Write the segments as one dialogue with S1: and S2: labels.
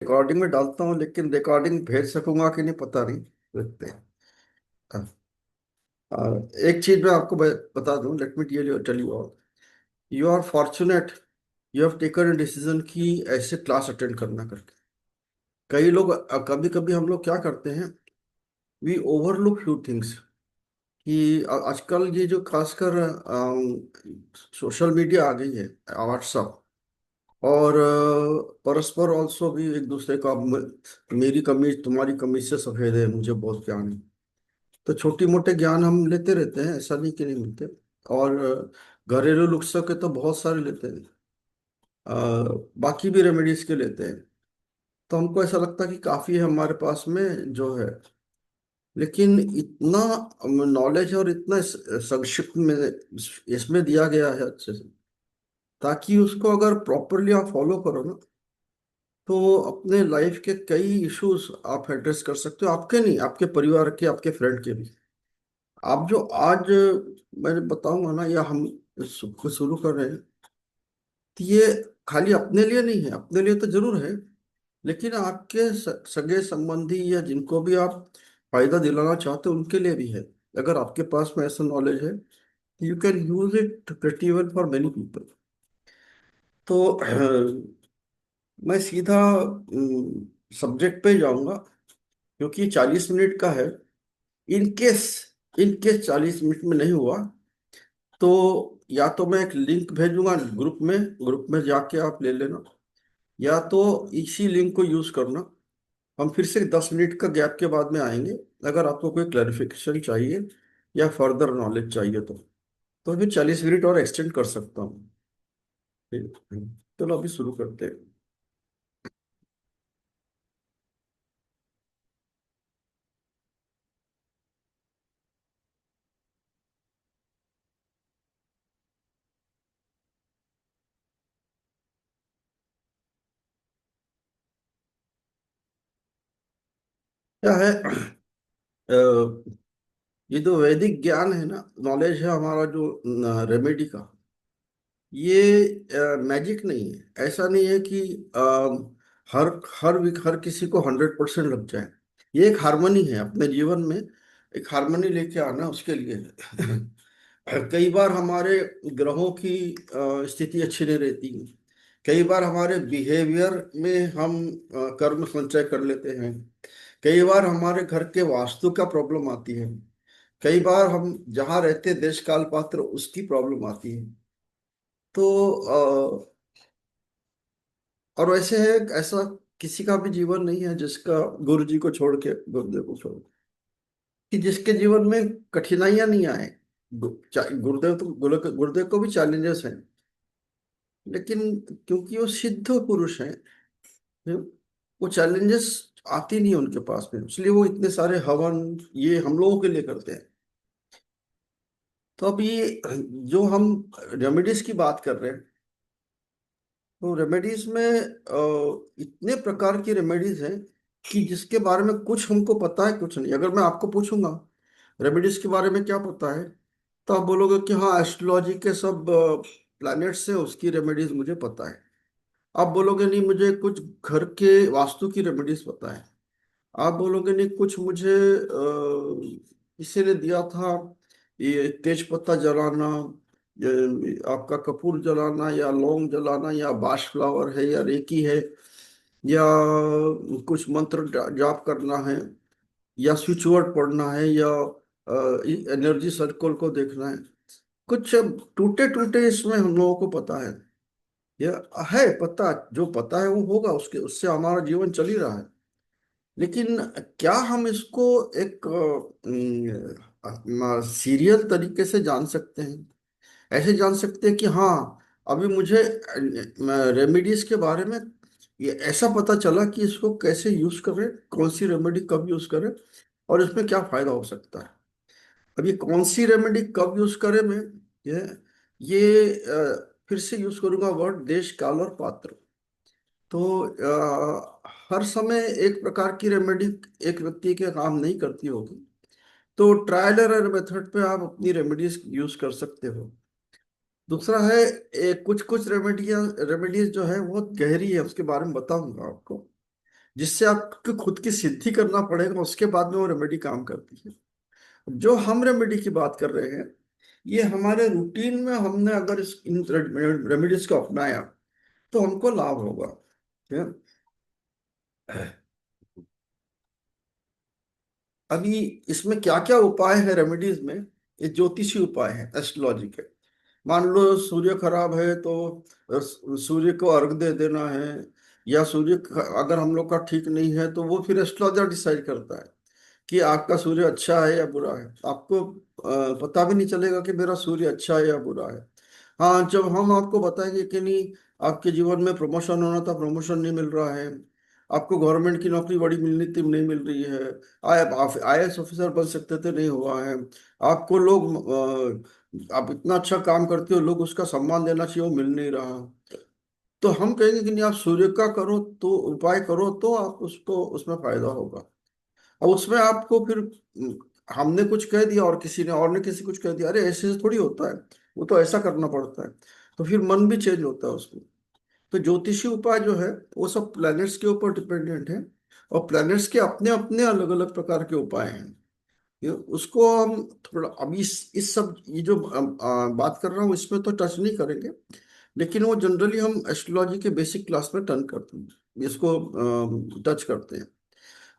S1: Recording में डालता हूँ, लेकिन रिकॉर्डिंग भेज सकूंगा कि नहीं पता नहीं। देखते हैं। हाँ। एक चीज मैं आपको बता दूं, let me tell you all, you are fortunate, you have taken a decision कि ऐसे क्लास अटेंड करना करके। कई लोग, कभी कभी हम लोग क्या करते हैं, वी ओवरलुक फ्यू थिंग्स। कि आजकल ये जो खासकर सोशल मीडिया आ गई है, व्हाट्सअप, और परस्पर ऑल्सो भी एक दूसरे का मेरी कमीज तुम्हारी कमीज से सफेद है, मुझे बहुत ज्ञान है। तो छोटी मोटे ज्ञान हम लेते रहते हैं, ऐसा नहीं कि नहीं मिलते। और घरेलू नुस्खों के तो बहुत सारे लेते हैं। अ, बाकी भी रेमेडीज के लेते हैं। तो हमको ऐसा लगता है कि काफी है हमारे पास में जो है। लेकिन इतना नॉलेज और इतना संक्षिप्त में इसमें दिया गया है अच्छे से, ताकि उसको अगर प्रॉपरली आप फॉलो करो ना, तो अपने लाइफ के कई इश्यूज आप एड्रेस कर सकते हो। आपके नहीं, आपके परिवार के, आपके फ्रेंड के भी। आप जो आज मैंने बताऊंगा ना, या हम इसको शुरू कर रहे हैं, तो ये खाली अपने लिए नहीं है, अपने लिए तो जरूर है, लेकिन आपके सगे संबंधी या जिनको भी आप फायदा दिलाना चाहते हो उनके लिए भी है। अगर आपके पास में ऐसा नॉलेज है, you can use it pretty well for many people. तो मैं सीधा सब्जेक्ट पे जाऊंगा, क्योंकि 40 मिनट का है। In case, in case 40 minute में नहीं हुआ, तो या तो मैं एक लिंक भेजूंगा ग्रुप में, ग्रुप में जाके आप ले लेना, या तो इसी लिंक को यूज करना। हम फिर से 10 मिनट का गैप के बाद में आएंगे, अगर आपको कोई क्लैरिफिकेशन चाहिए या फर्दर नॉलेज चाहिए तो फिर 40 मिनट और एक्सटेंड कर सकता हूँ। ठीक है? चलो अभी शुरू करते हैं। क्या है, ये जो वैदिक ज्ञान है ना, नॉलेज है हमारा जो रेमेडी का, ये मैजिक नहीं है। ऐसा नहीं है कि हर हर किसी को 100% लग जाए। ये एक हार्मनी है अपने जीवन में, एक हार्मनी लेके आना उसके लिए है। कई बार हमारे ग्रहों की स्थिति अच्छी नहीं रहती। कई बार हमारे बिहेवियर में हम कर्म संचय कर लेते हैं। कई बार हमारे घर के वास्तु का प्रॉब्लम आती है। कई बार हम जहाँ रहते हैं, देश काल पात्र, उसकी प्रॉब्लम आती है। तो और वैसे है, ऐसा किसी का भी जीवन नहीं है जिसका, गुरु जी को छोड़ के, गुरुदेव को छोड़ के, कि जिसके जीवन में कठिनाइयां नहीं आए। गुरुदेव तो गुरुदेव को भी चैलेंजेस हैं, लेकिन क्योंकि वो सिद्ध पुरुष हैं, वो चैलेंजेस आती नहीं है उनके पास में, इसलिए वो इतने सारे हवन ये हम लोगों के लिए करते हैं। तो अब ये जो हम रेमेडीज की बात कर रहे हैं, तो रेमेडीज में इतने प्रकार की रेमेडीज हैं कि जिसके बारे में कुछ हमको पता है, कुछ नहीं। अगर मैं आपको पूछूंगा रेमेडीज के बारे में क्या पता है, तो आप बोलोगे कि हाँ, एस्ट्रोलॉजी के सब प्लैनेट्स से उसकी रेमेडीज मुझे पता है। आप बोलोगे नहीं, मुझे कुछ घर के वास्तु की रेमेडीज पता है। आप बोलोगे नहीं, कुछ मुझे किसी ने दिया था, ये तेज पत्ता जलाना, ये आपका कपूर जलाना, या लौंग जलाना, या बाश फ्लावर है, या रेकी है, या कुछ मंत्र जाप करना है, या स्विच वर्ड पढ़ना है, या एनर्जी सर्कल को देखना है। कुछ टूटे टूटे इसमें हम लोगों को पता है। यह है पता, जो पता है वो होगा, उसके उससे हमारा जीवन चल ही रहा है। लेकिन क्या हम इसको एक सीरियल तरीके से जान सकते हैं? ऐसे जान सकते हैं कि हाँ, अभी मुझे रेमेडीज के बारे में ये ऐसा पता चला कि इसको कैसे यूज करें, कौन सी रेमेडी कब यूज करें, और इसमें क्या फायदा हो सकता है। अब ये कौन सी रेमेडी कब यूज करें, मैं ये फिर से यूज करूंगा वर्ड देश काल और पात्र। तो हर समय एक प्रकार की रेमेडी एक व्यक्ति के काम नहीं करती होगी। तो ट्रायल एरर मेथड पे आप अपनी रेमेडीज यूज कर सकते हो। दूसरा है, कुछ कुछ रेमेडीज जो है बहुत गहरी है, उसके बारे में बताऊंगा आपको। जिससे आपको खुद की सिद्धि करना पड़ेगा, उसके बाद में वो रेमेडी काम करती है। जो हम रेमेडी की बात कर रहे हैं, ये हमारे रूटीन में हमने अगर इन रेमेडीज को अपनाया तो हमको लाभ होगा। ठीक है? अभी इसमें क्या क्या उपाय है रेमेडीज में? ये ज्योतिषी उपाय है, एस्ट्रोलॉजी के। मान लो सूर्य खराब है तो सूर्य को अर्घ दे देना है, या अगर हम लोग का ठीक नहीं है तो वो फिर एस्ट्रोलॉजर डिसाइड करता है कि आपका सूर्य अच्छा है या बुरा है। आपको पता भी नहीं चलेगा कि मेरा सूर्य अच्छा है या बुरा है। हाँ, जब हम आपको बताएंगे कि नहीं, आपके जीवन में प्रमोशन होना था, प्रमोशन नहीं मिल रहा है, आपको गवर्नमेंट की नौकरी बड़ी मिलनी थी, नहीं मिल रही है, आप आईएएस ऑफिसर बन सकते थे, नहीं हुआ है, आपको लोग आप इतना अच्छा काम करते हो, लोग उसका सम्मान देना चाहिए, वो मिल नहीं रहा, तो हम कहेंगे कि नहीं, आप सूर्य का करो, तो उपाय करो, तो आप उसको उसमें फायदा होगा। अब उसमें आपको फिर हमने कुछ कह दिया और किसी ने और ने किसी कुछ कह दिया, अरे ऐसे थोड़ी होता है, वो तो ऐसा करना पड़ता है, तो फिर मन भी चेंज होता है उसमें। तो ज्योतिषी उपाय जो है वो सब प्लैनेट्स के ऊपर डिपेंडेंट है, और प्लैनेट्स के अपने अपने अलग अलग प्रकार के उपाय हैं। ये उसको हम थोड़ा अभी इस सब ये जो बात कर रहा हूँ इसमें तो टच नहीं करेंगे, लेकिन वो जनरली हम एस्ट्रोलॉजी के बेसिक क्लास में टर्न करते हैं, इसको टच करते हैं।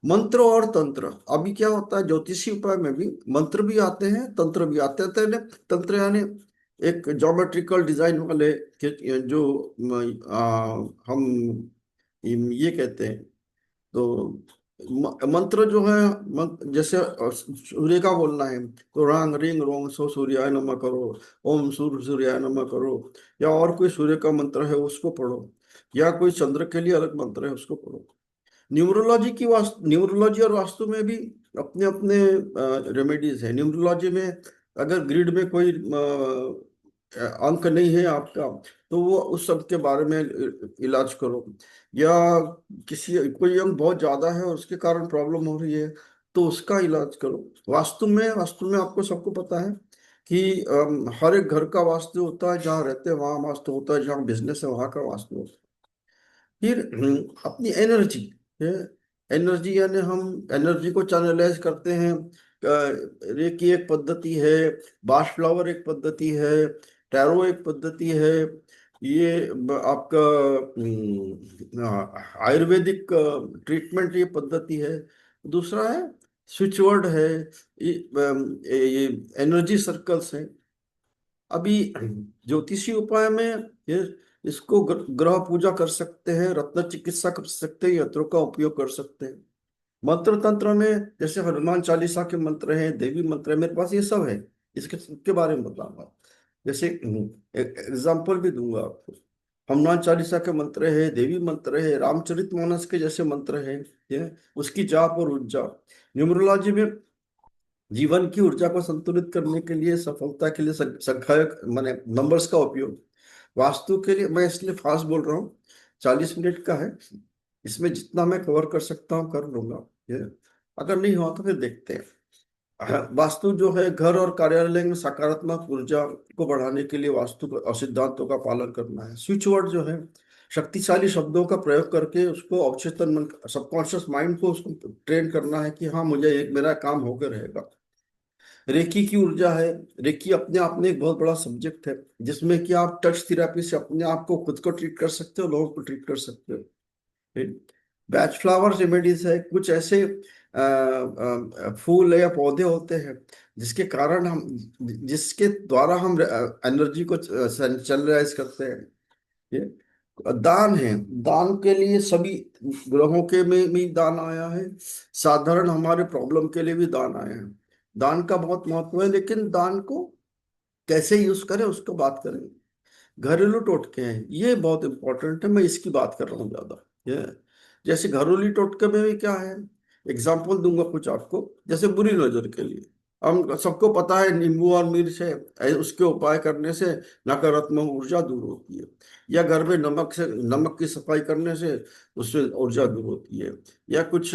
S1: मंत्र और तंत्र, अभी क्या होता है ज्योतिषी उपाय में भी मंत्र भी आते हैं, तंत्र भी आते हैं। तंत्र यानी एक ज्योमेट्रिकल डिजाइन वाले जो हम ये कहते हैं। तो मंत्र जो है, जैसे सूर्य का बोलना है तो रांग रिंग रोंग सो सूर्याय नमः करो, ओम सूर्य सूर्याय नमः करो, या और कोई सूर्य का मंत्र है उसको पढ़ो, या कोई चंद्र के लिए अलग मंत्र है उसको पढ़ो। न्यूमरोलॉजी और वास्तु में भी अपने अपने रेमेडीज है। न्यूमरोलॉजी में अगर ग्रिड में कोई अंक नहीं है आपका, तो वो उस सब के बारे में इलाज करो, या किसी कोई अंक बहुत ज्यादा है और उसके कारण प्रॉब्लम हो रही है तो उसका इलाज करो। वास्तु में आपको सबको पता है कि हर एक घर का वास्तु होता है, जहाँ रहते हैं वहाँ वास्तु होता है, जहाँ बिजनेस है वहाँ का वास्तु होता है। फिर अपनी एनर्जी है। एनर्जी यानी हम एनर्जी को चैनलाइज करते हैं। रेकी एक पद्धति है, बाश फ्लावर एक पद्धति है, टैरो एक पद्धति है, ये आपका आयुर्वेदिक ट्रीटमेंट ये पद्धति है। दूसरा है स्विच वर्ड है, ये एनर्जी सर्कल्स है। अभी ज्योतिषी उपाय में ये इसको ग्रह पूजा कर सकते हैं, रत्न चिकित्सा कर सकते हैं, यंत्रों का उपयोग कर सकते हैं। मंत्र तंत्र में जैसे हनुमान चालीसा के मंत्र हैं, देवी मंत्र है, मेरे पास ये सब है, इसके बारे में बताऊंगा। जैसे एग्जाम्पल भी दूंगा आपको। हनुमान चालीसा के मंत्र है, देवी मंत्र है, रामचरितमानस के जैसे मंत्र है, ये उसकी जाप और ऊर्जा। न्यूमरोलॉजी में जीवन की ऊर्जा को संतुलित करने के लिए, सफलता के लिए संख्याक माने नंबर्स का उपयोग। वास्तु के लिए मैं इसलिए फास्ट बोल रहा हूँ, 40 मिनट का है, इसमें जितना मैं कवर कर सकता हूँ कर लूंगा। ये अगर नहीं हुआ तो फिर देखते हैं। वास्तु जो है घर और कार्यालय में सकारात्मक ऊर्जा को बढ़ाने के लिए वास्तु और सिद्धांतों का पालन करना है। स्विच वर्ड जो है शक्तिशाली शब्दों का प्रयोग करके उसको अवचेतन मन, सबकॉन्शियस माइंड को उसको ट्रेन करना है कि हाँ मुझे एक मेरा काम होकर रहेगा। रेकी की ऊर्जा है। रेकी अपने आप में एक बहुत बड़ा सब्जेक्ट है, जिसमें कि आप टच थेरेपी से अपने आप को खुद को ट्रीट कर सकते हो, लोगों को ट्रीट कर सकते हो। बैच फ्लावर रेमेडीज है, कुछ ऐसे फूल या पौधे होते हैं जिसके कारण हम जिसके द्वारा हम एनर्जी को चैनलाइज करते हैं। ये दान है। दान के लिए सभी ग्रहों के में भी दान आया है, साधारण हमारे प्रॉब्लम के लिए भी दान आया है। दान का बहुत महत्व है, लेकिन दान को कैसे यूज करें उसको बात करें। घरेलू टोटके हैं, ये बहुत इंपॉर्टेंट है, मैं इसकी बात कर रहा हूँ ज्यादा। ये जैसे घरेलू टोटके में भी क्या है, एग्जाम्पल दूंगा कुछ आपको। जैसे बुरी नजर के लिए हम सबको पता है नींबू और मिर्च है, उसके उपाय करने से नकारात्मक ऊर्जा दूर होती है। या घर में नमक की सफाई करने से उससे ऊर्जा दूर होती है। या कुछ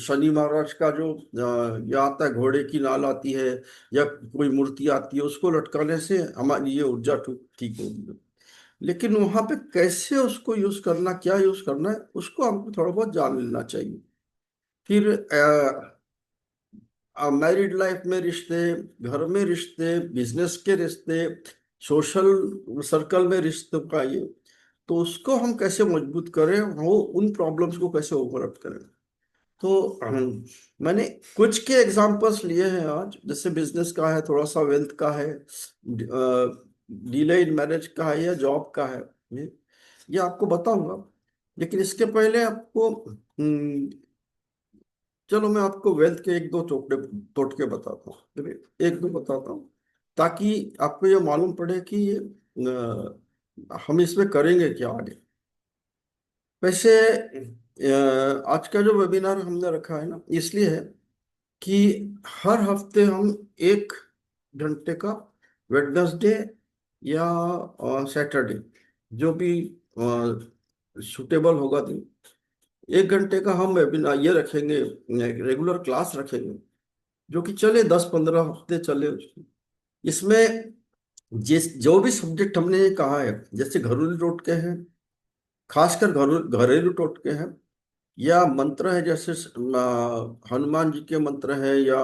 S1: शनि महाराज का जो या आता है, घोड़े की नाल आती है, या कोई मूर्ति आती है, उसको लटकाने से हमारी ये ऊर्जा ठीक होगी। लेकिन वहां पे कैसे उसको यूज करना, क्या यूज करना है, उसको हमको थोड़ा बहुत जान लेना चाहिए। फिर मैरिड लाइफ में रिश्ते, घर में रिश्ते, बिजनेस के रिश्ते, सोशल सर्कल में रिश्तों का ये, तो उसको हम कैसे मजबूत करें, वो उन प्रॉब्लम्स को कैसे ओवरअप करें। तो मैंने कुछ के एग्जांपल्स लिए हैं आज, जैसे बिजनेस का है, थोड़ा सा वेल्थ का है, डिले इन मैरिज का है, या जॉब का है। ये ये आपको बताऊंगा। लेकिन इसके पहले आपको चलो मैं आपको वेल्थ के एक दो टोटके टोटके बताता हूँ, चलिए एक दो बताता हूँ, ताकि आपको ये मालूम पड़े कि हम इसमें करेंगे क्या आगे। वैसे आज का जो वेबिनार हमने रखा है ना, इसलिए है कि हर हफ्ते हम 1 घंटे का, वेडनेसडे या सैटरडे, जो भी सुटेबल होगा दिन, 1 घंटे का हम वेबिनार ये रखेंगे, रेगुलर क्लास रखेंगे, जो कि चले 10-15 हफ्ते चले उसकी। इसमें जिस जो भी सब्जेक्ट हमने ये कहा है, जैसे घरेलू टोटके हैं, खासकर घरेलू टोटके हैं, या मंत्र है, जैसे हनुमान जी के मंत्र है, या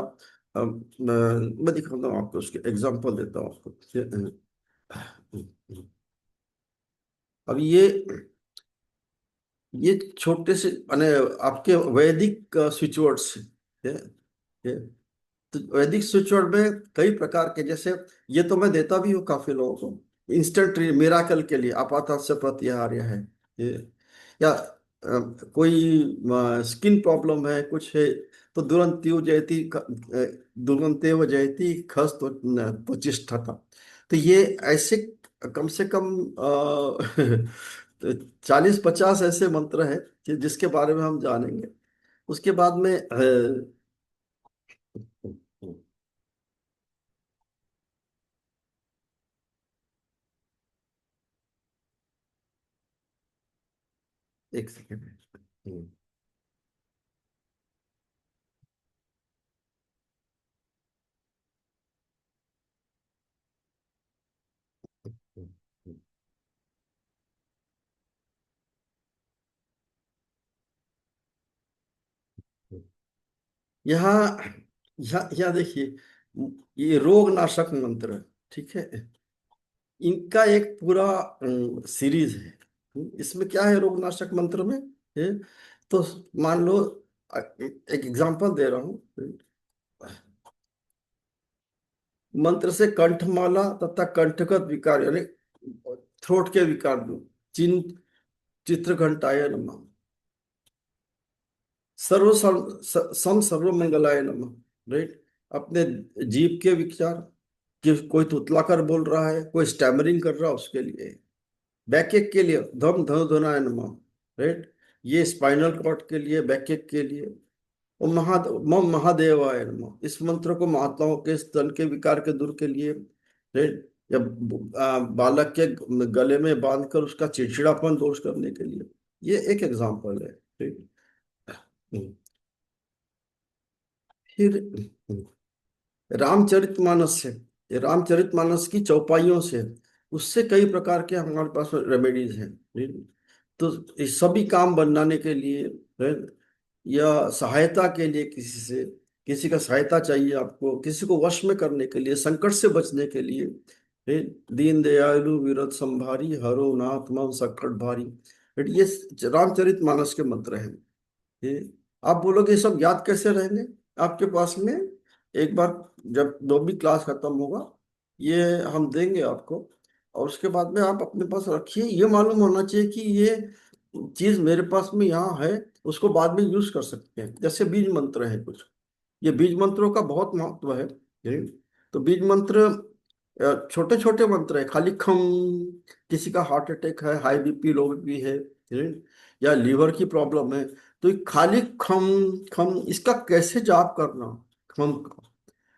S1: मैं दिखाता हूँ आपको, उसके एग्जांपल देता हूँ आपको। अब ये छोटे से माने आपके वैदिक स्विच वर्ड्स है। ये तो वैदिक स्विच वर्ड में कई प्रकार के, जैसे ये तो मैं देता भी हूँ काफी लोगों को, इंस्टेंट मिराकल के लिए आपात से प्रत्याहार्य है ये, या कोई स्किन प्रॉब्लम है कुछ है, तो दुरंत्यो जयति दुरंतेव जयति खस तो त्वचिष्ठता। तो ये ऐसे कम से कम 40-50 ऐसे मंत्र हैं कि जिसके बारे में हम जानेंगे। उसके बाद में एक सेकेंड। यहाँ यहाँ देखिए, ये रोग नाशक मंत्र, ठीक है, इनका एक पूरा सीरीज है। इसमें क्या है रोग नाशक मंत्र में, ये तो मान लो, एक एग्जांपल दे रहा हूँ। मंत्र से कंठमाला तथा कंठगत विकार, यानी थ्रोट के विकार दूर, चिन चित्र घंटाय नमः, सर्व सम सर्व मंगलाय नमः, राइट। अपने जीव के विचार, कि कोई तुतलाकर बोल रहा है, कोई स्टैमरिंग कर रहा है, उसके लिए। बैकएक के लिए धम धन धनाय नमः, राइट। ये स्पाइनल कॉर्ड के लिए, बैकएक के लिए। और मम महादेवाय नमः, इस मंत्र को महात्माओं के स्तन के विकार के दूर के लिए, राइट। या बालक के गले में बांधकर उसका चिड़चिड़ापन दोष करने के लिए। ये एक एग्जांपल है, ठीक। फिर रामचरितमानस से, ये रामचरितमानस की चौपाइयों से, उससे कई प्रकार के हमारे पास रेमेडीज हैं, ठीक? तो इस सभी काम बनाने के लिए, right? या सहायता के लिए, किसी से, किसी का सहायता चाहिए आपको, किसी को वश में करने के लिए, संकट से बचने के लिए, right? दीन दयालु विरत संभारी, हरो नाथ मम संकट भारी, right? ये रामचरितमानस के मंत्र हैं। ये आप बोलोगे ये सब याद कैसे रहेंगे आपके पास में, एक बार जब जो भी क्लास खत्म होगा, ये हम देंगे आपको, और उसके बाद में आप अपने पास रखिए। ये मालूम होना चाहिए कि ये चीज मेरे पास में यहाँ है, उसको बाद में यूज कर सकते हैं। जैसे बीज मंत्र है कुछ, ये बीज मंत्रों का बहुत महत्व है, ये। तो बीज मंत्र छोटे छोटे मंत्र है, खाली खम, किसी का हार्ट अटैक है, हाई बीपी, लो बीपी है, या लीवर की प्रॉब्लम है, तो ये खाली खम खम, इसका कैसे जाप करना, खम का,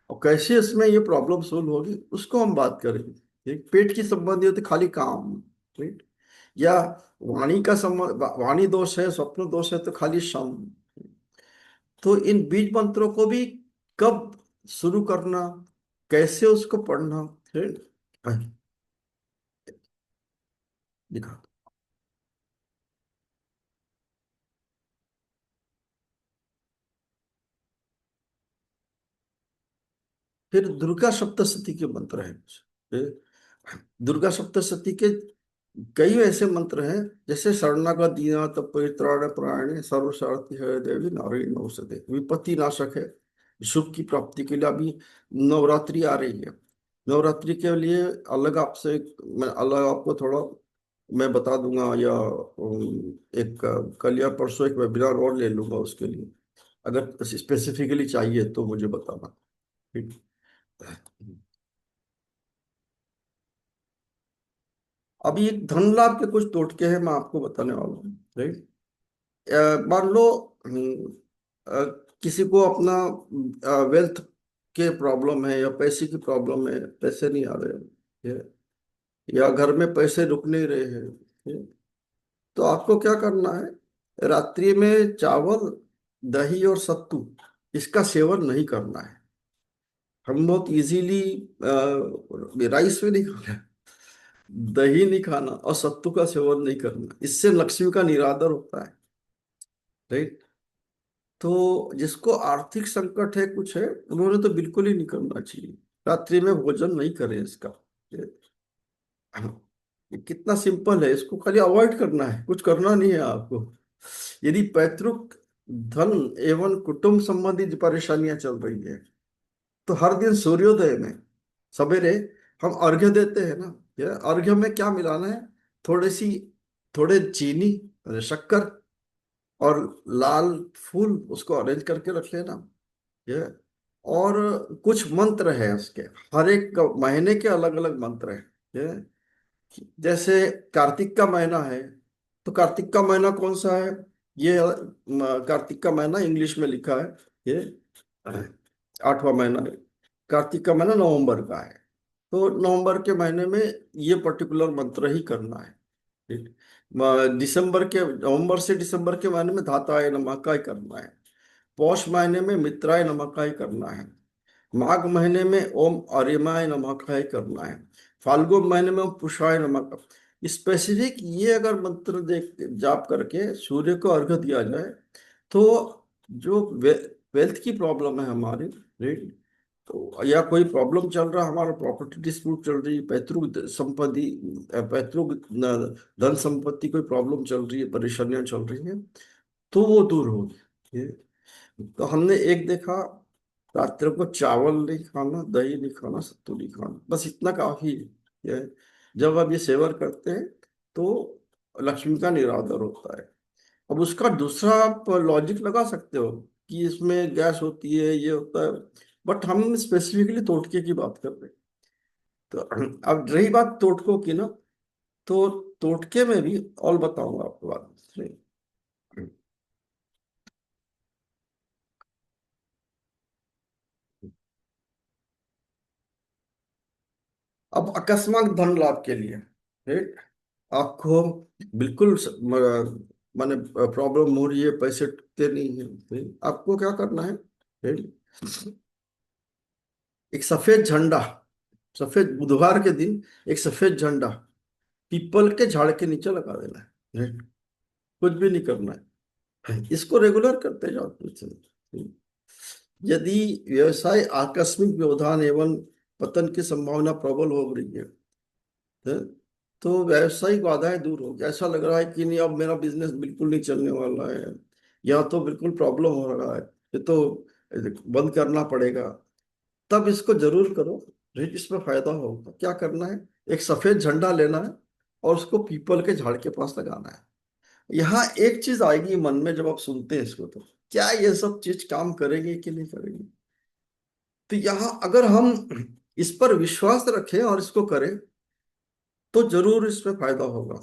S1: और कैसे इसमें ये प्रॉब्लम सोल्व होगी, उसको हम बात करेंगे, ठीक। पेट की संबंधी होती खाली काम, ठीक। या वाणी का संबंध, वाणी दोष है, स्वप्न दोष है, तो खाली शम। तो इन बीज मंत्रों को भी कब शुरू करना, कैसे उसको पढ़ना, ठीक। लिखा। फिर दुर्गा सप्तशती के मंत्र हैं कुछ। दुर्गा सप्तशती के कई ऐसे मंत्र हैं, जैसे शरणागत दीनाथ परित्राण परायणे सर्व शरति है देवी नारायण नमोस्तुते, विपत्ति नाशक है, शुभ की प्राप्ति के लिए। अभी नवरात्रि आ रही है, नवरात्रि के लिए अलग आपसे मैं अलग आपको थोड़ा मैं बता दूंगा, या एक कल या परसों एक वेबिनार और ले लूंगा उसके लिए। अगर स्पेसिफिकली चाहिए तो मुझे बताना। ठीक। अभी एक धन लाभ के कुछ टोटके हैं, मैं आपको बताने वाला हूँ। राइट। मान लो अ, किसी को अपना वेल्थ के प्रॉब्लम है, या पैसे की प्रॉब्लम है, पैसे नहीं आ रहे हैं, या घर में पैसे रुक नहीं रहे हैं, तो आपको क्या करना है, रात्रि में चावल, दही और सत्तू, इसका सेवन नहीं करना है। हम बहुत इजीली राइस में नहीं खाना, दही नहीं खाना और सत्तू का सेवन नहीं करना, इससे लक्ष्मी का निरादर होता है। राइट। तो जिसको आर्थिक संकट है, कुछ है, उन्होंने तो बिल्कुल ही नहीं करना चाहिए, रात्रि में भोजन नहीं करें इसका। ये ये कितना सिंपल है, इसको खाली अवॉइड करना है, कुछ करना नहीं है आपको। यदि पैतृक धन एवं कुटुंब संबंधित परेशानियां चल रही है, तो हर दिन सूर्योदय में सवेरे हम अर्घ्य देते हैं ना, ये अर्घ्य में क्या मिलाना है, थोड़ी सी, थोड़े चीनी, शक्कर और लाल फूल, उसको अरेंज करके रख लेना। ये और कुछ मंत्र है उसके, हर एक महीने के अलग अलग मंत्र हैं। ये जैसे कार्तिक का महीना है, तो कार्तिक का महीना कौन सा है, ये कार्तिक का महीना इंग्लिश में लिखा है, ये 8वां महीना है। कार्तिक का महीना नवंबर का है, तो नवंबर के महीने में ये पर्टिकुलर मंत्र ही करना है। ठीक। दिसंबर के, नवंबर से दिसंबर के महीने में धाताय नमः का ही करना है। पौष महीने में मित्राय नमः का ही करना है। माघ महीने में ओम अरिमाय नमः का ही करना है। फाल्गुन महीने में ओम पुषाय नमः का। स्पेसिफिक ये अगर मंत्र देख जाप करके सूर्य को अर्घ्य दिया जाए, तो जो वेल्थ की प्रॉब्लम है हमारी, राइट, तो या कोई प्रॉब्लम चल रहा है, हमारा प्रॉपर्टी डिस्प्यूट चल रही है, पैतृक संपत्ति, पैतृक धन संपत्ति कोई प्रॉब्लम चल रही है, परेशानियां चल रही हैं, तो वो दूर होगी। तो हमने एक देखा, रात्रि को चावल नहीं खाना, दही नहीं खाना, सत्तू नहीं खाना, बस इतना काफी है। जब आप ये सेवन करते हैं, तो लक्ष्मी का निरादर होता है। अब उसका दूसरा आप लॉजिक लगा सकते हो कि इसमें गैस होती है, ये होता है, बट हम स्पेसिफिकली तोटके की बात कर रहे हैं। तो अब रही बात तोटकों की ना, तो तोटके में भी और बताऊंगा आपको बात में। अब अकस्मात धन लाभ के लिए, राइट, आपको बिल्कुल माने प्रॉब्लम हो रही है, पैसे टिकते नहीं है, right? आपको क्या करना है, right? एक सफेद झंडा, सफेद बुधवार के दिन एक सफेद झंडा पीपल के झाड़ के नीचे लगा देना है, right? कुछ भी नहीं करना है, इसको रेगुलर करते जाओ कुछ नहीं। यदि व्यवसाय आकस्मिक व्यवधान एवं पतन की संभावना प्रबल हो रही है, तो व्यावसायिक बाधाएं दूर हो गई, ऐसा लग रहा है कि नहीं अब मेरा बिजनेस बिल्कुल नहीं चलने वाला है, या तो बिल्कुल प्रॉब्लम हो रहा है, ये तो बंद करना पड़ेगा, तब इसको जरूर करो। इसमें फायदा होगा। क्या करना है, एक सफेद झंडा लेना है और उसको पीपल के झाड़ के पास लगाना है। यहाँ एक चीज आएगी मन में जब आप सुनते हैं इसको, तो क्या ये सब चीज काम करेंगे कि नहीं करेंगे। तो यहाँ अगर हम इस पर विश्वास रखें और इसको करें, तो जरूर इसमें फायदा होगा।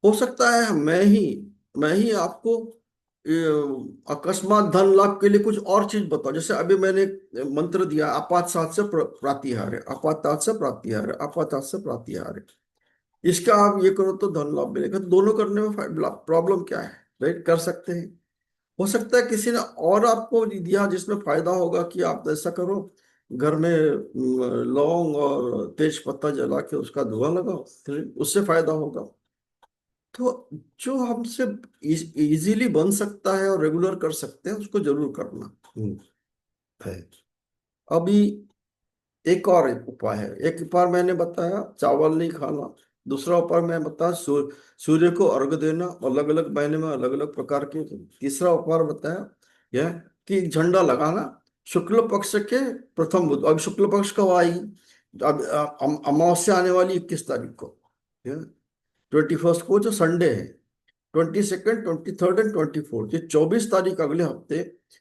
S1: हो सकता है मैं ही आपको अकस्मात धन लाभ के लिए कुछ और चीज बताऊं, जैसे अभी मैंने एक मंत्र दिया, आपात सात से प्रातिहार्य, आपातात से प्रातिहार्य, आपातात से प्रातिहार्य, इसका आप ये करो तो धन लाभ मिलेगा। तो दोनों करने में प्रॉब्लम क्या है, राइट, कर सकते हैं। हो सकता है किसी ने और आपको दिया जिसमें फायदा होगा, कि आप ऐसा करो, घर में लौंग और तेज पत्ता जला के उसका धुआं लगाओ, फिर उससे फायदा होगा। तो जो हमसे इजीली बन सकता है और रेगुलर कर सकते हैं उसको जरूर करना। है। अभी एक और एक उपाय है। एक उपाय मैंने बताया चावल नहीं खाना। दूसरा उपाय मैं बताया सूर्य को अर्घ देना, अलग अलग महीने में अलग अलग प्रकार के। तीसरा उपाय बताया यह कि झंडा लगाना शुक्ल पक्ष के प्रथम बुध। अब शुक्ल पक्ष कब आई? अब अमावस्या आने वाली 21 तारीख को, 21 को, जो संडे है। 22, 23 एंड 24, ये 24 तारीख अगले हफ्ते,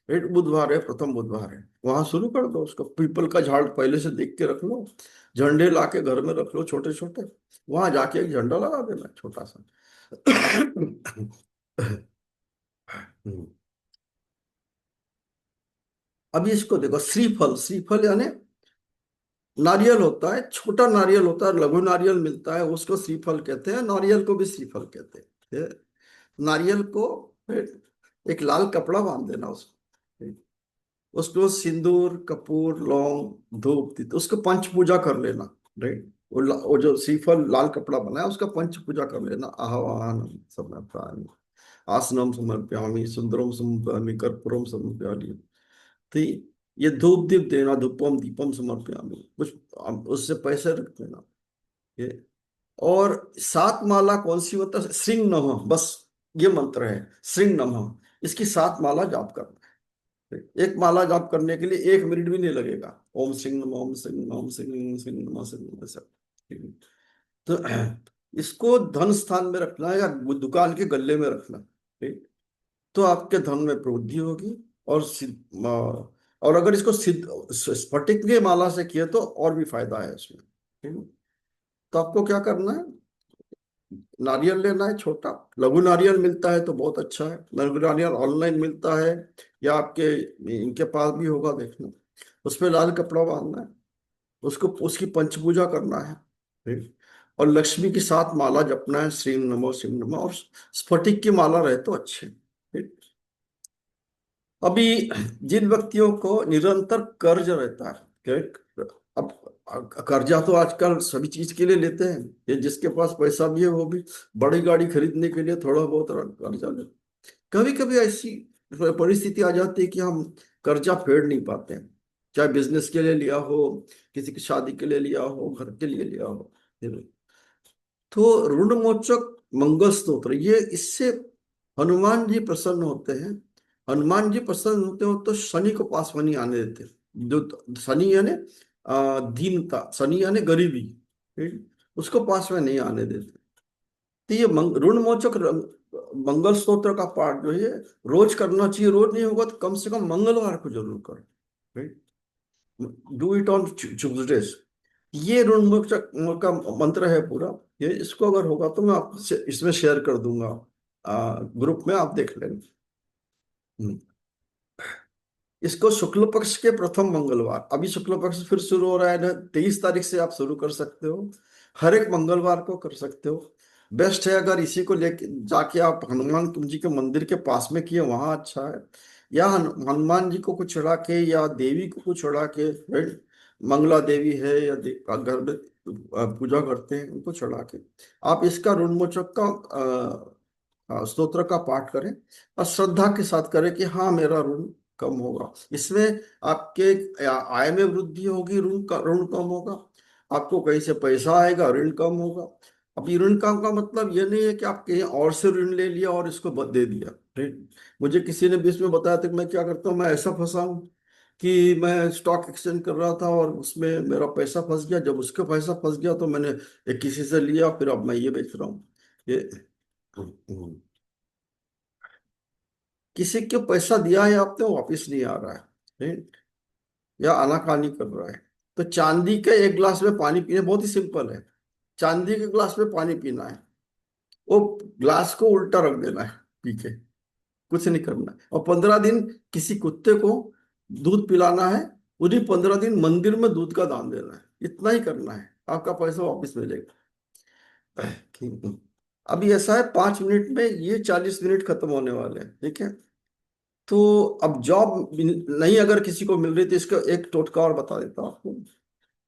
S1: एक बुधवार है, प्रथम बुधवार है। वहां शुरू कर दो उसको। पीपल का झाड़ पहले से देख के रख लो, झंडे ला के घर में रख लो छोटे छोटे। वहां जाके एक झंडा लगा देना छोटा सा। अब इसको देखो, श्रीफल। श्रीफल यानी नारियल होता है, छोटा नारियल होता है, लघु नारियल मिलता है, उसको श्रीफल कहते हैं। नारियल को भी श्रीफल कहते हैं। नारियल को फिर एक लाल कपड़ा बांध देना उसको। उसको सिंदूर, कपूर, लौंग, धूप, दीप, उसको पंच पूजा कर लेना। राइट। वो जो श्रीफल लाल कपड़ा बना है उसका पंच पूजा कर लेना। आह्वान समर्पयामि, आसनम समर्पयामि, सुंदरम समर्पयामि, कर्पूरम समर्पयामि। तो ये धूप दीप देना, धूपम दीपम समर्पयामि, कुछ उससे पैसे रख देना। ये और 7 माला कौन सी होता है? श्रृंग नमः, बस ये मंत्र है, श्रृंग नमः। इसकी 7 माला जाप करना है। एक माला जाप करने के लिए 1 मिनट भी नहीं लगेगा। ओम श्रृंग नमः, ओम श्रृंग नमः, ओम श्रृंग श्रृंग नमः, श्रृंग नमः, सब। तो इसको धन स्थान में रखना है या दुकान के गल्ले में रखना। ठीक। तो आपके धन में वृद्धि होगी। और और अगर इसको सिद्ध स्फटिक की माला से किए तो और भी फायदा है इसमें। ठीक है? तो आपको क्या करना है? नारियल लेना है छोटा। लघु नारियल मिलता है तो बहुत अच्छा है। लघु नारियल ऑनलाइन मिलता है या आपके इनके पास भी होगा, देखना। उसमें लाल कपड़ा बांधना है, उसको उसकी पंच पूजा करना है। ठीक? और लक्ष्मी की 7 माला जपना है, श्री नमो श्री नमो। और स्फटिक की माला रहे तो अच्छे। ठीक? अभी जिन व्यक्तियों को निरंतर कर्ज रहता है, ठीक? अब कर्जा तो आजकल सभी चीज के लिए लेते हैं। ये जिसके पास पैसा भी है वो भी बड़ी गाड़ी खरीदने के लिए थोड़ा बहुत कर्जा ले। कभी कभी ऐसी परिस्थिति आ जाती है कि हम कर्जा फेड नहीं पाते हैं। चाहे बिजनेस के लिए लिया हो, किसी की शादी के लिए लिया हो, घर के लिए लिया हो। तो ऋण मोचक मंगल स्तोत्र, ये इससे हनुमान जी प्रसन्न होते हैं। हनुमान जी प्रसन्न होते हो तो शनि को पास में नहीं आने देते। जो शनि यानी दीनता, शनि यानी गरीबी, ठीक? उसको पास में नहीं आने देते। तो ये ऋण मोचक मंगल स्तोत्र का पाठ जो है रोज करना चाहिए। रोज नहीं होगा तो कम से कम मंगलवार को जरूर करो। Do it on Tuesdays. ये ऋण मोचक का मंत्र है पूरा। ये इसको अगर होगा तो मैं आपसे इसमें शेयर कर दूंगा, ग्रुप में, आप देख लेंगे। हम्म। इसको शुक्ल पक्ष के प्रथम मंगलवार, अभी शुक्ल पक्ष फिर शुरू हो रहा है ना, 23 तारीख से आप शुरू कर सकते हो। हर एक मंगलवार को कर सकते हो। बेस्ट है अगर इसी को लेके जाके आप हनुमान जी के मंदिर के पास में किए, वहां अच्छा है। या हनुमान जी को कुछ चढ़ा के या देवी को कुछ चढ़ा के, right? मंगला देवी है या घर में पूजा करते हैं उनको चढ़ा के आप इसका ऋणमोचक का स्तोत्र का पाठ करें। और श्रद्धा के साथ करें कि हाँ मेरा ऋण कम होगा। इसमें आपके आय में वृद्धि होगी, ऋण कम होगा। आपको कहीं से पैसा आएगा, ऋण कम होगा। अब ये ऋण कम का मतलब ये नहीं है कि आप कहीं और से ऋण ले लिया और इसको दे दिया। ऋण, मुझे किसी ने बीच में बताया था कि मैं क्या करता हूँ, मैं ऐसा फंसा हूँ कि मैं स्टॉक एक्सचेंज कर रहा था और उसमें मेरा पैसा फंस गया। जब उसका पैसा फंस गया तो मैंने एक किसी से लिया, फिर अब मैं ये बेच रहा हूँ। ये किसी को पैसा दिया है आपने, वो वापिस नहीं आ रहा है, right? या आनाकानी कर रहा है। तो चांदी के एक गिलास में पानी पीना बहुत ही सिंपल है। चांदी के गिलास में पानी पीना है, वो ग्लास को उल्टा रख देना है, पी के कुछ नहीं करना है। और 15 दिन किसी कुत्ते को दूध पिलाना है। उन्हीं 15 दिन मंदिर में दूध का दान देना है। इतना ही करना है, आपका पैसा वापस मिलेगा। अभी ऐसा है 5 मिनट में ये 40 मिनट खत्म होने वाले हैं, ठीक है? तो अब जॉब नहीं अगर किसी को मिल रही तो इसका एक टोटका और बता देता हूँ आपको।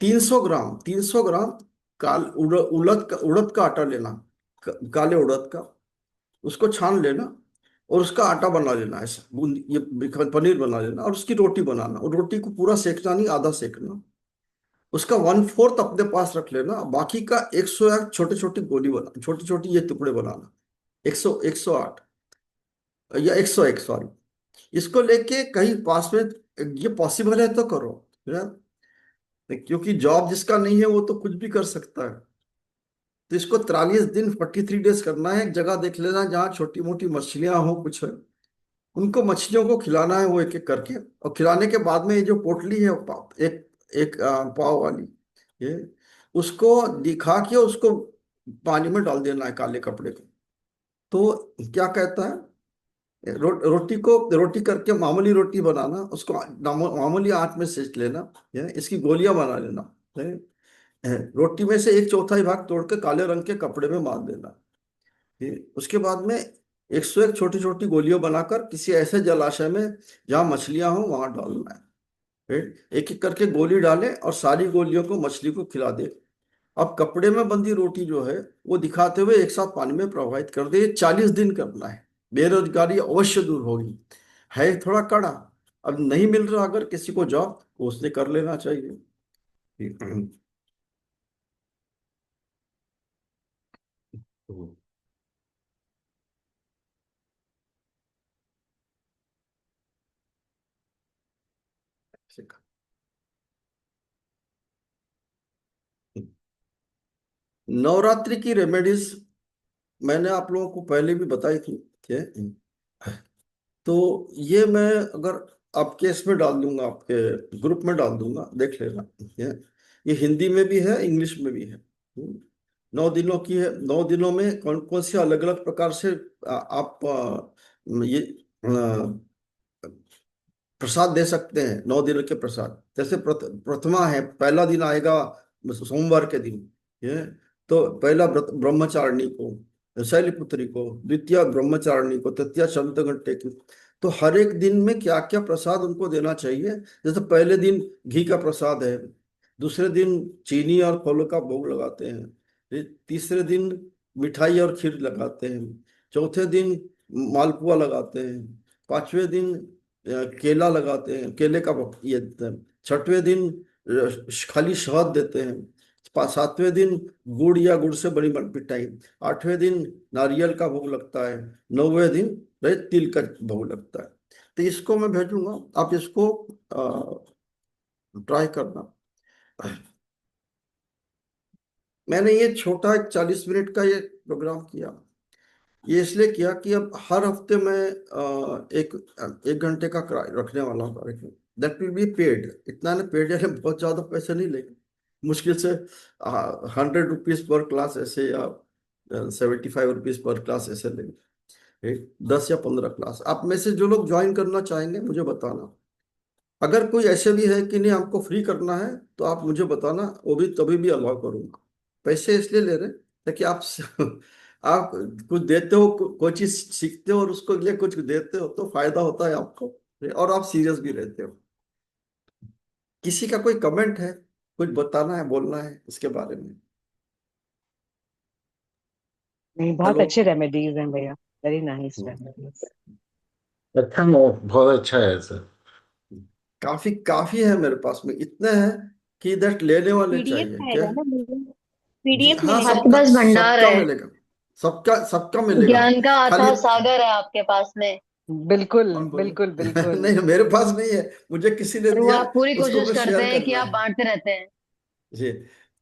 S1: 300 ग्राम काल उड़द का आटा लेना, काले उड़द का। उसको छान लेना और उसका आटा बना लेना, ऐसा बूंदी ये पनीर बना लेना, और उसकी रोटी बनाना, और रोटी को पूरा सेकना नहीं, आधा सेकना। उसका 1/4 अपने पास रख लेना, बाकी का 108 छोटे छोटी गोली बना, छोटी छोटी ये टुकड़े बनाना। 108 या 101, सॉरी। इसको लेके कहीं पास में, ये पॉसिबल है तो करो यार, क्योंकि जॉब जिसका नहीं है वो तो कुछ भी कर सकता है। तो इसको 43 दिन 43 डेज करना है। एक जगह देख लेना जहाँ छोटी मोटी मछलियां हो कुछ है, उनको मछलियों को खिलाना है वो एक एक करके। और खिलाने के बाद में ये जो पोटली है एक एक पाव वाली, ये उसको दिखा के उसको पानी में डाल देना है, काले कपड़े को। तो क्या कहता है, रोटी करके मामूली रोटी बनाना, उसको मामूली आंच में सेक लेना, इसकी गोलियां बना लेना, रोटी में से एक चौथाई भाग तोड़ के काले रंग के कपड़े में बांध देना। उसके बाद में 101 छोटी छोटी गोलियां बनाकर किसी ऐसे जलाशय में जहां मछलियां हो वहां डालना है। एक एक करके गोली डाले और सारी गोलियों को मछली को खिला दे। अब कपड़े में बंधी रोटी जो है वो दिखाते हुए एक साथ पानी में प्रवाहित कर दे। ये 40 दिन करना है। बेरोजगारी अवश्य दूर होगी। है थोड़ा कड़ा, अब नहीं मिल रहा अगर किसी को जॉब, तो उसने कर लेना चाहिए। नवरात्रि की रेमेडीज मैंने आप लोगों को पहले भी बताई थी, ठीक है। तो ये मैं अगर आपके इसमें डाल दूंगा, आपके ग्रुप में डाल दूंगा, देख लेना, ठीक है। ये हिंदी में भी है, इंग्लिश में भी है। 9 दिनों की है। 9 दिनों में कौन कौन से अलग अलग प्रकार से आप ये प्रसाद दे सकते हैं। 9 दिन के प्रसाद जैसे प्रथमा है, पहला दिन आएगा सोमवार के दिन, ये तो पहला व्रत ब्रह्मचारिणी को, शैलपुत्री को, द्वितीय ब्रह्मचारिणी को, तृतीय चंद्र घंटे की। तो हर एक दिन में क्या क्या प्रसाद उनको देना चाहिए। जैसे पहले दिन घी का प्रसाद है, दूसरे दिन चीनी और फलों का भोग लगाते हैं, तीसरे दिन मिठाई और खीर लगाते हैं, चौथे दिन मालपुआ लगाते हैं, पांचवें दिन केला लगाते हैं, केले का ये देते हैं, छठवें दिन खाली शहद देते हैं, 7वें दिन गुड़ या गुड़ से बनी मिठाई, 8वें दिन नारियल का भोग लगता है, 9वें दिन तिल का भोग लगता है। तो इसको मैं भेजूंगा, आप इसको ट्राई करना। मैंने ये छोटा एक 40 मिनट का ये प्रोग्राम किया। ये इसलिए किया कि अब हर हफ्ते मैं एक 1 घंटे का रखने वाला हूँ कार्यक्रम। That will be paid. इतना ना पेड है, बहुत ज्यादा पैसे नहीं लेंगे, मुश्किल से 100 रुपीज पर क्लास ऐसे, या 75 रुपीज पर क्लास ऐसे लेंगे। 10 या 15 क्लास आप में से जो लोग ज्वाइन करना चाहेंगे मुझे बताना। अगर कोई ऐसे भी है कि नहीं हमको फ्री करना है, तो आप मुझे बताना, वो भी तभी भी अलाउ करूंगा। पैसे इसलिए ले रहे हैं ताकि आप आप कुछ देते हो, कोई चीज सीखते हो और उसको लिए कुछ देते हो तो फायदा होता है आपको, और आप सीरियस भी रहते हो। किसी का कोई कमेंट है, कुछ बताना है, बोलना है इसके बारे में?
S2: नहीं, बहुत
S1: हेलो।
S2: अच्छे रेमेडीज हैं भैया। Very nice remedies.
S3: अच्छा, वो बहुत अच्छा है सर।
S1: काफी काफी है मेरे पास में, इतने हैं कि दैट लेने वाले
S2: पीडीएफ
S1: चाहिए क्या।
S2: आएगा ना मुझे?
S1: जी
S2: पीडीएफ
S1: हाँ,
S2: मिलेगा
S4: आपके
S2: क्या?
S1: सबका
S4: पास भंडार
S1: सबका
S4: है।
S1: मिलेगा। सबका मिलेगा।
S4: ज्ञान का
S1: खाली
S4: अथाह सागर है आपके पास में।
S2: बिल्कुल
S1: कौन बोले?
S2: बिल्कुल बिल्कुल।
S1: नहीं, मेरे पास नहीं है, मुझे किसी ने
S4: और वो
S1: दिया,
S4: आप पूरी
S1: उसको
S4: कोशिश
S1: मैं
S4: करते
S1: शेयर
S4: हैं कि
S1: करना
S4: आप
S1: है।
S4: बांटते रहते हैं।
S1: जी।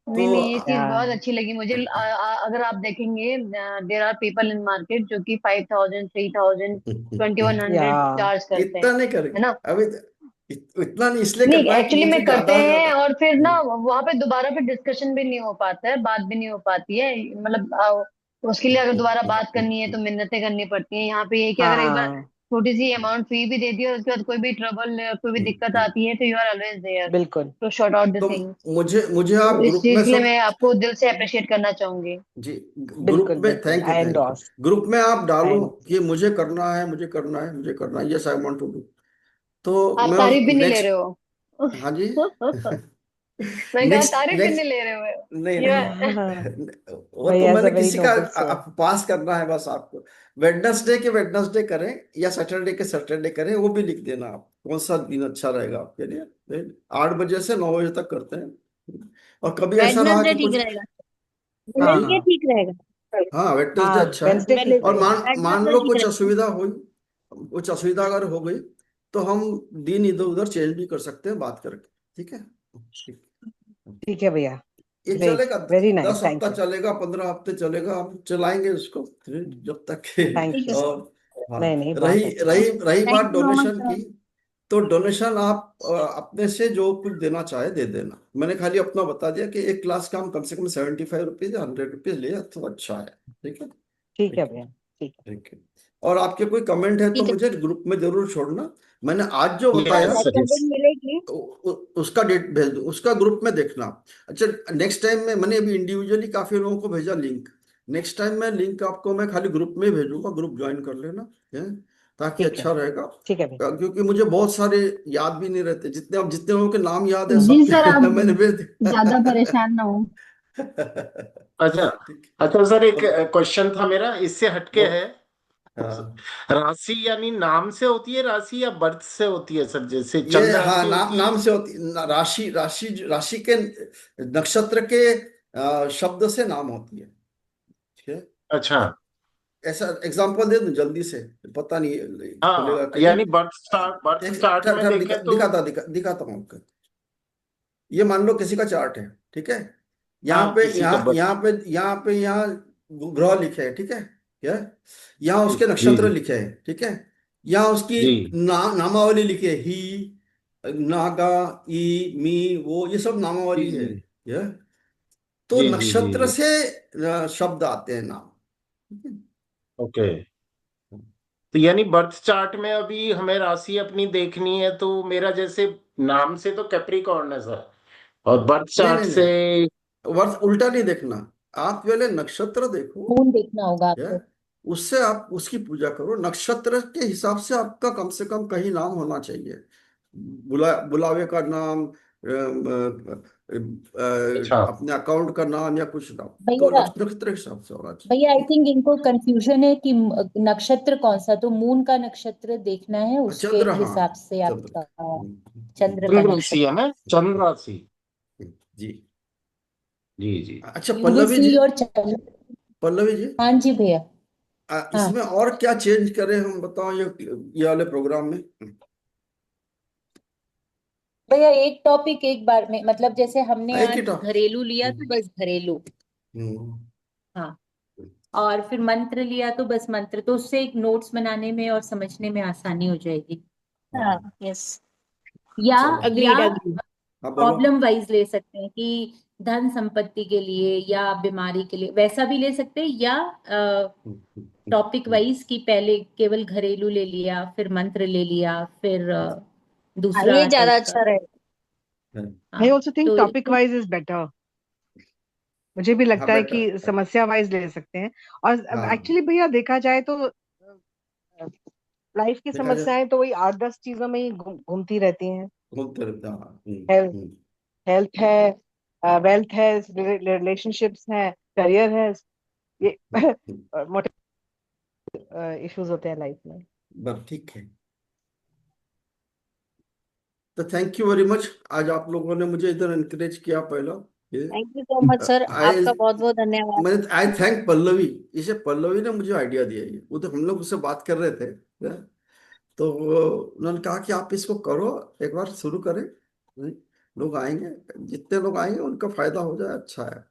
S4: नहीं
S1: तो
S4: नहीं, ये चीज बहुत
S2: या
S4: अच्छी लगी मुझे। अगर आप देखेंगे, there are people in market जो कि 5000, 3000, 2100
S2: या
S4: चार्ज करते हैं,
S1: इतना नहीं
S4: है
S1: करेंगे
S4: ना।
S1: अभी। इतना नहीं इसलिए
S4: नहीं,
S1: करना है कि
S4: एक्चुअली
S1: मुझे
S4: में करते
S1: ज्यादा है
S4: हैं,
S1: ज्यादा।
S4: और फिर ना वहां पे दोबारा फिर डिस्कशन भी नहीं हो पाता है, बात भी नहीं हो पाती है। मतलब उसके लिए अगर दोबारा बात करनी है तो मिन्नतें करनी पड़ती हैं। यहाँ पे ये है कि अगर एक बार
S2: हाँ,
S4: छोटी सी अमाउंट फी भी दे दी और उसके बाद कोई भी ट्रबल, कोई भी दिक्कत आती है, तो यू आर ऑलवेज देयर
S2: बिल्कुल।
S4: टू सॉर्ट आउट द
S1: तो
S4: थिंग्स।
S1: मुझे मुझे
S4: तो
S1: आप
S4: इस
S1: ग्रुप में
S4: चीज के लिए
S1: सब।
S4: मैं आपको दिल से अप्रिशिएट करना चाहूंगी।
S1: जी, ग्रुप
S2: बिल्कुल
S1: में
S2: बिल्कुल,
S1: thank you,
S2: I
S1: thank you.
S2: Endorse.
S1: Group में आप
S2: आई
S1: डालो
S2: एंडोर्स।
S1: कि मुझे करना है, मुझे करना है, मुझे करना है, yes I want to do. तो
S4: आप
S1: मैं
S4: तारीफ भी नहीं ले रहे
S1: नेक्स्ट।
S4: हो।
S1: हाँ जी।
S4: मैं कहा
S1: नेक्स्ट
S4: तारीफ
S1: नेक्स्ट
S4: करने ले रहे हो
S1: नहीं
S4: ये।
S1: नहीं, वो तो
S2: भैया
S1: मैंने
S2: वेरी
S1: किसी का
S2: नोबल सोल।
S1: पास करना है बस आपको। वेडनेसडे के वेडनेसडे करें या सैटरडे के सैटरडे करें, वो भी लिख देना आप कौन सा दिन अच्छा रहेगा आपके लिए। 8 बजे से 9 बजे तक करते हैं। और कभी ऐसा रहा
S5: वेडनेसडे
S1: कि
S5: ठीक
S1: कुछ,
S5: रहेगा, वेडनेसडे
S2: हाँ
S1: हाँ
S5: ठीक रहेगा,
S1: हाँ वेडनेसडे
S2: हाँ,
S1: अच्छा है।
S2: वेंसडे ठीक
S1: और
S2: रहेगा।
S1: मान मान
S5: वेडनेसडे
S1: लो
S5: ठीक
S1: कुछ
S5: रहेगा।
S1: असुविधा हुई, कुछ असुविधा अगर हो गई, तो हम दिन इधर उधर चेंज भी कर सकते हैं बात करके। ठीक है, ठीक।
S2: ठीक है भैया।
S1: ये
S2: ग्रेट,
S1: चलेगा,
S2: वेरी नाइस,
S1: 10 हफ्ता
S2: थैंक यू।
S1: चलेगा, 15 हफ्ते चलेगा, हम चलाएंगे उसको जब तक कि।
S2: थैंक
S5: ठीक
S2: यू
S5: है
S2: सर।
S5: सर।
S1: और हाँ,
S2: नहीं नहीं, बहुत
S1: रही
S2: अच्छा।
S1: रही रही
S5: थैंक
S1: बात
S5: यू सो मच
S1: डोनेशन की,
S5: सर।
S1: तो डोनेशन आप अपने से जो कुछ देना चाहे दे देना। मैंने खाली अपना बता दिया कि एक क्लास का हम कम से कम 75 रुपीज या 100 रुपीज ले, तो अच्छा है। ठीक है,
S2: ठीक है
S1: ठीक है,
S2: भैया, ठीक है।
S1: ठीक है। और आपके कोई कमेंट है तो
S5: ठीक है
S1: मुझे ग्रुप में जरूर छोड़ना। मैंने आज जो बताया,
S3: यस यस।
S5: रिकॉर्डिंग मिलेगी।
S1: उसका डेट भेज दो, उसका ग्रुप में देखना। अच्छा, नेक्स्ट टाइम में मैंने अभी इंडिविजुअली काफी लोगों को भेजा लिंक। नेक्स्ट टाइम मैं लिंक आपको मैं खाली ग्रुप में ही भेजूंगा, ग्रुप ज्वाइन कर लेना है, ताकि
S2: ठीक है,
S1: अच्छा रहेगा।
S2: ठीक है भैया।
S1: क्योंकि मुझे बहुत सारे याद भी नहीं रहते, जितने अब जितने लोगों के नाम याद है
S5: जी सर,
S1: सबके
S5: आप
S1: मैंने भेज
S5: ज्यादा
S1: दिया।
S5: परेशान ना हो।
S3: अच्छा।
S1: ठीक।
S3: अच्छा सर, एक
S1: तो
S3: क्वेश्चन था मेरा, इससे हटके
S1: बहुत,
S3: है।
S1: हाँ,
S3: राशि यानी नाम से होती है राशि या बर्थ से होती है सर? जैसे
S1: ये
S3: चंद्र
S1: हाँ,
S3: राशि
S1: नाम
S3: होती है।
S1: नाम से होती राशि, राशि के नक्षत्र के शब्द से नाम होती है। ठीक है,
S3: अच्छा।
S1: ऐसा एग्जांपल दे दूं जल्दी से, पता नहीं खुलेगा
S3: हाँ,
S1: कि नहीं।
S3: यानी बर्थ स्टार्ट में देखें तो।
S1: दिखाता हूँ आपको। ये मान लो किसी का चार्ट है, ठीक है। यहाँ
S3: हाँ,
S1: पे
S3: किसी का
S1: यहाँ
S3: बर्थ।
S1: यहाँ पे यहाँ पे यहाँ ग्रह लिखे हैं, ठीक है, क्या, यहाँ
S3: जी
S1: उसके
S3: जी
S1: नक्षत्र लिखे हैं, ठीक है। यहाँ उसकी
S3: जी
S1: नामावली लिखी है, ही, नागा, ई, मी, वो, ये सब
S3: जी
S1: नामावली है।
S3: जी
S1: यह तो
S3: जी जी जी
S1: नक्षत्र
S3: जी।
S1: से शब्द आते हैं नाम। ठीक है?
S3: ओके। तो यानी बर्थ चार्ट में अभी हमें राशि अपनी देखनी है, तो मेरा जैसे नाम से तो कैप्रिकॉर्न है सर, और बर्थ
S1: नहीं
S3: चार्ट
S1: नहीं
S3: से।
S1: नहीं, वर्ष उल्टा नहीं देखना। आप पहले नक्षत्र देखो,
S5: मून देखना होगा
S1: है,
S5: आपको।
S1: उससे आप उसकी पूजा करो। नक्षत्र के हिसाब से आपका कम से कम कहीं नाम होना चाहिए। बुलावे का नाम,
S3: अच्छा।
S1: अपने अकाउंट का नाम, या कुछ नाम, तो
S5: भैया,
S1: नक्षत्र के हिसाब से होना चाहिए।
S5: भैया आई थिंक इनको कंफ्यूजन है कि नक्षत्र कौन सा, तो मून का नक्षत्र देखना है, उसके
S1: चंद्र, हाँ,
S5: हिसाब से
S1: चंद्र।
S5: आपका चंद्र का
S3: चंद्र राशि है
S5: नक्षत्र।
S3: ना, चंद्र राशि।
S1: जी।
S3: जी जी।
S1: अच्छा
S5: यू विल
S1: पल्लवी
S5: सी
S1: जी,
S5: योर चंद्र।
S1: पल्लवी जी,
S5: हाँ जी भैया। हाँ
S1: इसमें और क्या चेंज करें हम, बताओ ये वाले प्रोग्राम में।
S5: भैया, एक टॉपिक एक बार में, मतलब जैसे हमने
S1: एक ही
S5: आज
S1: टॉप।
S5: घरेलू लिया तो बस घरेलू।
S1: हम्म,
S5: हाँ। और फिर मंत्र लिया तो बस मंत्र, तो उससे एक नोट्स बनाने में और समझने में आसानी हो जाएगी। हाँ
S1: हाँ,
S5: यस। या
S1: चलो,
S5: या
S2: अग्रीड अग्रीड।
S1: हाँ बोलो।
S5: प्रॉब्लम वाइज ले सकते हैं कि धन संपत्ति के लिए या बीमारी के लिए, वैसा भी ले सकते हैं, या
S1: हम्म, हम्म,
S5: टॉपिक
S1: हम्म,
S5: वाइज कि पहले केवल घरेलू ले लिया, फिर मंत्र ले लिया, फिर
S2: हाँ,
S5: दूसरा
S2: ये ज्यादा
S5: टाइप का।
S2: अच्छा रहेगा।
S1: हम्म,
S2: आई
S5: हाँ
S2: ऑल्सो थिंक
S5: तो
S2: टॉपिक वाइज इज बेटर। मुझे भी
S1: हाँ
S2: लगता है
S1: बेटर।
S2: कि समस्या वाइज ले सकते हैं। और
S1: हाँ,
S2: एक्चुअली भैया देखा जाए तो लाइफ की
S1: देखा जाए,
S2: समस्याएं तो वही 8-10 चीजों में ही घूमती रहती हैं।
S1: घूमते रहते हैं, हाँ।
S2: हेल्थ, हेल्थ है, वेल्थ है, रिलेशनशिप्स है, करियर है, ये
S1: हम्म,
S2: मोटे इश्यूज होते हैं लाइफ में।
S1: बस ठीक है। तो थैंक यू वेरी मच, आज आप लोगों ने मुझे इधर एनकरेज किया पहला। ये
S5: thank you so much sir,
S1: I
S5: आपका बहुत बहुत धन्यवाद।
S1: मैंने आई थैंक पल्लवी, इसे पल्लवी ने मुझे आइडिया दिया। ये वो तो हम लोग उससे बात कर रहे थे, तो उन्होंने कहा कि आप इसको करो, एक बार शुरू करें। लोग आएंगे, जितने लोग आएंगे उनका फायदा हो जाए, अच्छा है।